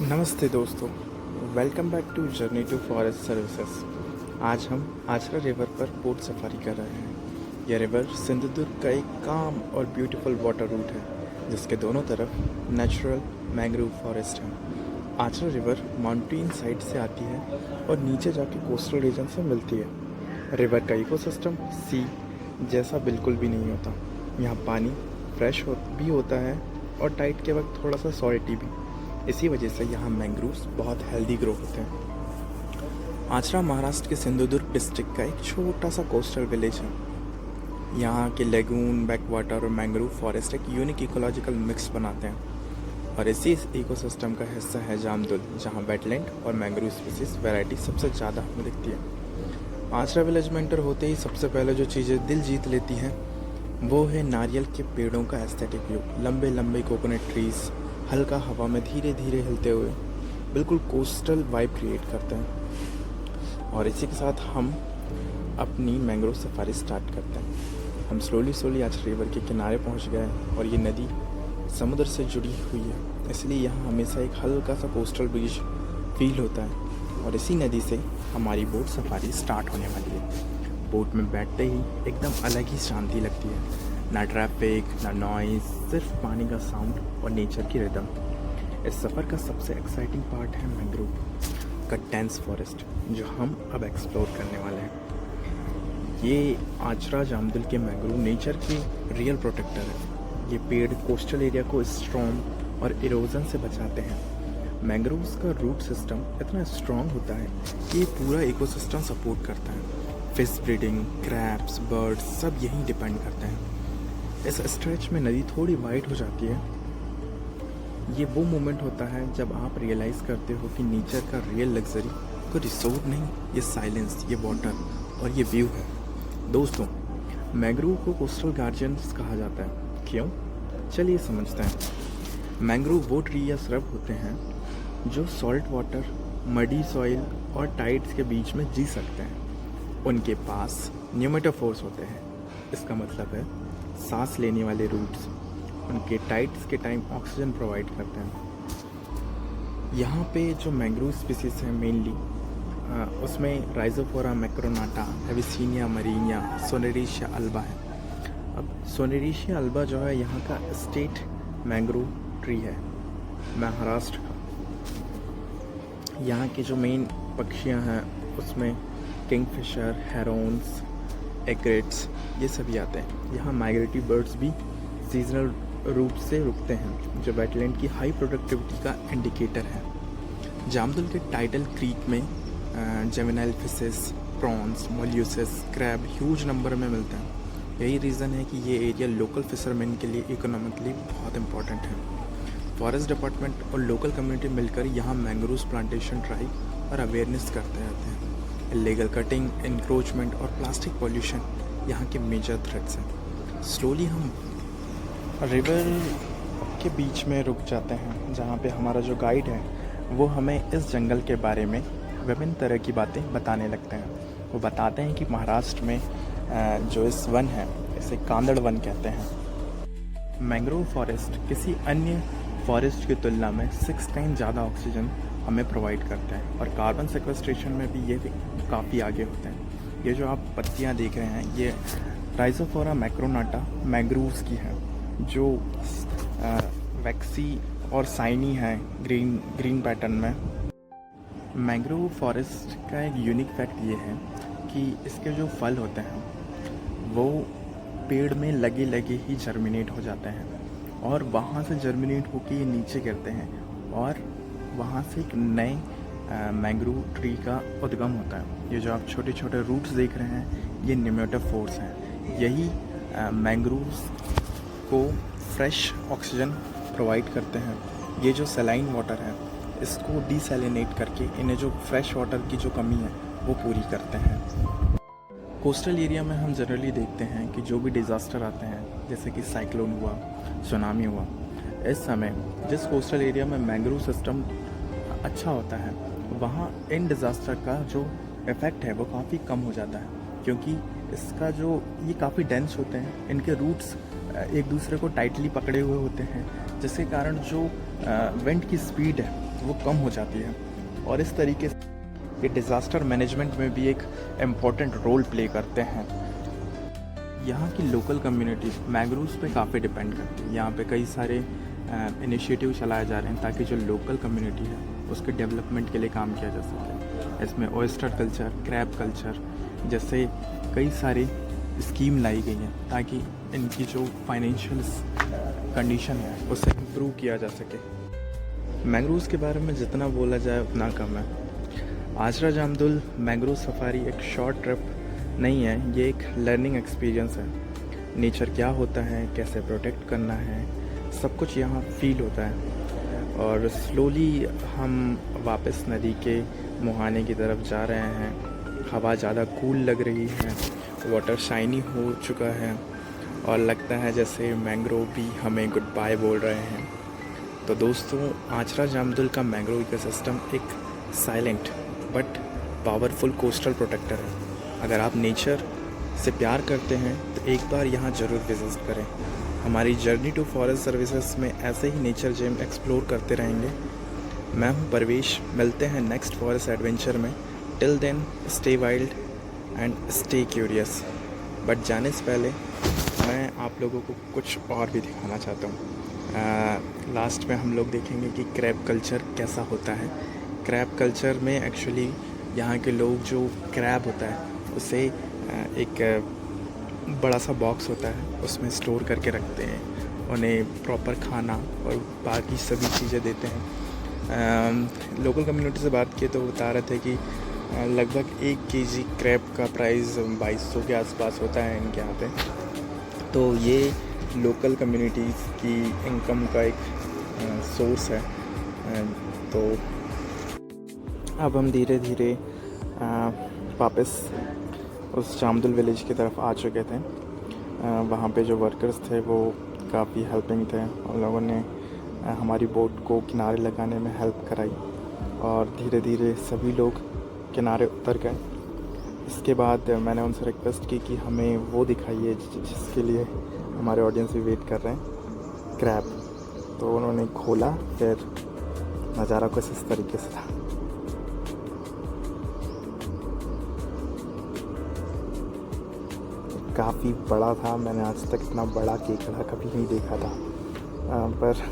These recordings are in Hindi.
नमस्ते दोस्तों, welcome back to journey to forest services. आज हम आचरा रिवर पर बोट सफारी कर रहे हैं। यह रिवर सिंधुदुर्ग का एक काम और ब्यूटीफुल वाटर रूट है जिसके दोनों तरफ नेचुरल मैंग्रोव फॉरेस्ट है। आचरा रिवर माउंटेन साइड से आती है और नीचे जाके कोस्टल रीजन से मिलती है। रिवर का इकोसिस्टम सी जैसा बिल्कुल भी नहीं होता। यहाँ पानी फ्रेश भी होता है और टाइड के वक्त थोड़ा सा सॉल्टी भी। इसी वजह से यहाँ मैंग्रोव्स बहुत हेल्दी ग्रो होते हैं। आचरा महाराष्ट्र के सिंधुदुर्ग डिस्ट्रिक्ट का एक छोटा सा कोस्टल विलेज है। यहाँ के लेगून, बैकवाटर और मैंग्रोव फॉरेस्ट एक यूनिक इकोलॉजिकल मिक्स बनाते हैं और इसी इकोसिस्टम का हिस्सा है जामदुल, जहाँ वेटलैंड और मैंग्रोव स्पीसीज वैरायटी सबसे ज़्यादा हमें दिखती है। आचरा विलेज में एंटर होते ही सबसे पहले जो चीज़ें दिल जीत लेती हैं वो है नारियल के पेड़ों का एस्थेटिक व्यू। लंबे लंबे कोकोनट ट्रीज हल्का हवा में धीरे धीरे हिलते हुए बिल्कुल कोस्टल वाइब क्रिएट करते हैं। और इसी के साथ हम अपनी मैंग्रोव सफारी स्टार्ट करते हैं। हम स्लोली आज रिवर के किनारे पहुंच गए और ये नदी समुद्र से जुड़ी हुई है, इसलिए यहाँ हमेशा एक हल्का सा कोस्टल ब्रिज फील होता है और इसी नदी से हमारी बोट सफारी स्टार्ट होने वाली है। बोट में बैठते ही एकदम अलग ही शांति लगती है। ना ट्रैफिक, ना नॉइज़, सिर्फ पानी का साउंड और नेचर की रिदम। इस सफ़र का सबसे एक्साइटिंग पार्ट है मैंग्रोव का डेंस फॉरेस्ट, जो हम अब एक्सप्लोर करने वाले हैं। ये आचरा जामदुल के मैंग्रोव नेचर के रियल प्रोटेक्टर है। ये पेड़ कोस्टल एरिया को स्ट्रॉम और इरोजन से बचाते हैं। मैंग्रोव्स का रूट सिस्टम इतना स्ट्रॉन्ग होता है कि ये पूरा इकोसिस्टम सपोर्ट करता है। फिश ब्रीडिंग, क्रैब्स, बर्ड्स सब यहीं डिपेंड करते हैं। इस स्ट्रेच में नदी थोड़ी वाइड हो जाती है। ये वो मोमेंट होता है जब आप रियलाइज़ करते हो कि नेचर का रियल लग्जरी कोई रिसोर्ट नहीं, ये साइलेंस, ये वाटर और ये व्यू है। दोस्तों, मैंग्रोव को कोस्टल गार्जियंस कहा जाता है। क्यों? चलिए समझते हैं। मैंग्रोव वो ट्री या श्रब होते हैं जो सॉल्ट वाटर, मडी सॉइल और टाइड्स के बीच में जी सकते हैं। उनके पास न्यूमेटोफोर्स होते हैं। इसका मतलब है सांस लेने वाले रूट्स उनके टाइड्स के टाइम ऑक्सीजन प्रोवाइड करते हैं। यहाँ पे जो मैंग्रोव स्पीसीज हैं मेनली उसमें राइजोफोरा मैक्रोनाटा, एविसीनिया मरीनिया, सोनेरेशिया अल्बा है। अब सोनेरेशिया अल्बा जो है यहाँ का स्टेट मैंग्रोव ट्री है महाराष्ट्र का। यहाँ के जो मेन पक्षियाँ हैं उसमें किंगफिशर, हेरोन्स, एग्रेट्स ये सभी आते हैं। यहाँ माइग्रेटरी बर्ड्स भी सीजनल रूट से रुकते हैं, जो वेटलैंड की हाई प्रोडक्टिविटी का इंडिकेटर है। जामदुल के टाइडल क्रीक में juvenile fishes, prawns, molluscs, crab huge number में मिलते हैं। यही रीज़न है कि ये एरिया लोकल फिशरमैन के लिए इकोनॉमिकली बहुत इंपॉर्टेंट है। फॉरेस्ट डिपार्टमेंट और लोकल कम्युनिटी मिलकर यहाँ मैंग्रोव प्लांटेशन ड्राइव और अवेयरनेस करते रहते हैं। इलीगल कटिंग, इंक्रोचमेंट और प्लास्टिक पॉल्यूशन यहाँ के मेजर थ्रेट्स हैं। स्लोली हम रिवर के बीच में रुक जाते हैं, जहाँ पे हमारा जो गाइड है वो हमें इस जंगल के बारे में विभिन्न तरह की बातें बताने लगते हैं। वो बताते हैं कि महाराष्ट्र में जो इस वन है इसे कांदड़ वन कहते हैं। मैंग्रोव फॉरेस्ट किसी अन्य फॉरेस्ट की तुलना में 6 टाइम ज़्यादा ऑक्सीजन हमें प्रोवाइड करते हैं और कार्बन सेक्वेस्ट्रेशन में भी ये काफ़ी आगे होते हैं। ये जो आप पत्तियाँ देख रहे हैं ये राइजोफोरा मैक्रोनाटा मैंग्रोव्स की है, जो वैक्सी और साइनी है ग्रीन पैटर्न में। मैंग्रोव फॉरेस्ट का एक यूनिक फैक्ट ये है कि इसके जो फल होते हैं वो पेड़ में लगे लगे ही जर्मिनेट हो जाते हैं और वहाँ से जर्मिनेट होकर ये नीचे गिरते हैं और वहाँ से एक नए मैंग्रोव ट्री का उद्गम होता है। ये जो आप छोटे छोटे रूट्स देख रहे हैं ये न्यूमेटोफोर्स हैं। यही मैंग्रोव्स को फ्रेश ऑक्सीजन प्रोवाइड करते हैं। ये जो सलाइन वाटर है इसको डिसैलिनेट करके इन्हें जो फ्रेश वाटर की जो कमी है वो पूरी करते हैं। कोस्टल एरिया में हम जनरली देखते हैं कि जो भी डिज़ास्टर आते हैं, जैसे कि साइक्लोन हुआ, सुनामी हुआ, इस समय जिस कोस्टल एरिया में मैंग्रोव सिस्टम अच्छा होता है वहाँ इन डिज़ास्टर का जो इफ़ेक्ट है वो काफ़ी कम हो जाता है, क्योंकि इसका जो ये काफ़ी डेंस होते हैं, इनके रूट्स एक दूसरे को टाइटली पकड़े हुए होते हैं, जिसके कारण जो विंड की स्पीड है वो कम हो जाती है, और इस तरीके से ये डिज़ास्टर मैनेजमेंट में भी एक इम्पॉर्टेंट रोल प्ले करते हैं। यहाँ की लोकल कम्युनिटी मैंग्रोव्स पे काफ़ी डिपेंड करती है। यहाँ पे कई सारे इनिशिएटिव चलाए जा रहे हैं ताकि जो लोकल कम्युनिटी है उसके डेवलपमेंट के लिए काम किया जा सके। इसमें ऑयस्टर कल्चर, क्रैब कल्चर जैसे कई सारी स्कीम लाई गई हैं ताकि इनकी जो फाइनेंशियल कंडीशन है उसे इम्प्रूव किया जा सके। मैंग्रोव्स के बारे में जितना बोला जाए उतना कम है। आजरा जामदुल मैंग्रोव सफारी एक शॉर्ट ट्रिप नहीं है, ये एक लर्निंग एक्सपीरियंस है। नेचर क्या होता है, कैसे प्रोटेक्ट करना है, सब कुछ यहाँ फील होता है। और स्लोली हम वापस नदी के मुहाने की तरफ जा रहे हैं। हवा ज़्यादा कूल लग रही है, वाटर शाइनी हो चुका है और लगता है जैसे मैंग्रोव भी हमें गुड बाय बोल रहे हैं। तो दोस्तों, आजरा जामदुल का मैंग्रोव इकोसिस्टम एक silent but powerful coastal protector है। अगर आप नेचर से प्यार करते हैं तो एक बार यहाँ ज़रूर विजिट करें। हमारी जर्नी टू फॉरेस्ट सर्विसेज में ऐसे ही नेचर जेम एक्सप्लोर करते रहेंगे। मैं हूँ परवेश, मिलते हैं नेक्स्ट फॉरेस्ट एडवेंचर में। Till then stay wild and stay curious. But जाने से पहले मैं आप लोगों को कुछ और भी दिखाना चाहता हूँ। लास्ट में हम लोग देखेंगे कि क्रैब कल्चर कैसा होता है। क्रैब कल्चर में एक्चुअली यहाँ के लोग जो क्रैब होता है उसे एक बड़ा सा बॉक्स होता है उसमें स्टोर करके रखते हैं, उन्हें प्रॉपर खाना और बाकी सभी चीज़ें देते हैं। लोकल कम्युनिटी से बात की तो बता रहे थे कि लगभग 1 केजी क्रैब का प्राइस 2200 के आसपास होता है इनके यहाँ पे। तो ये लोकल कम्युनिटीज़ की इनकम का एक सोर्स है। तो अब हम धीरे धीरे वापस उस जामदुल विलेज की तरफ आ चुके थे। वहाँ पे जो वर्कर्स थे वो काफ़ी हेल्पिंग थे। उन लोगों ने हमारी बोट को किनारे लगाने में हेल्प कराई और धीरे धीरे सभी लोग किनारे उतर गए। इसके बाद मैंने उनसे रिक्वेस्ट की कि हमें वो दिखाइए जिसके लिए हमारे ऑडियंस भी वेट कर रहे हैं, क्रैब। तो उन्होंने खोला, फिर नज़ारा कुछ इस तरीके से था। काफ़ी बड़ा था, मैंने आज तक इतना बड़ा केकड़ा कभी नहीं देखा था। पर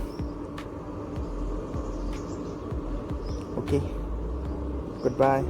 ओके, गुड बाय।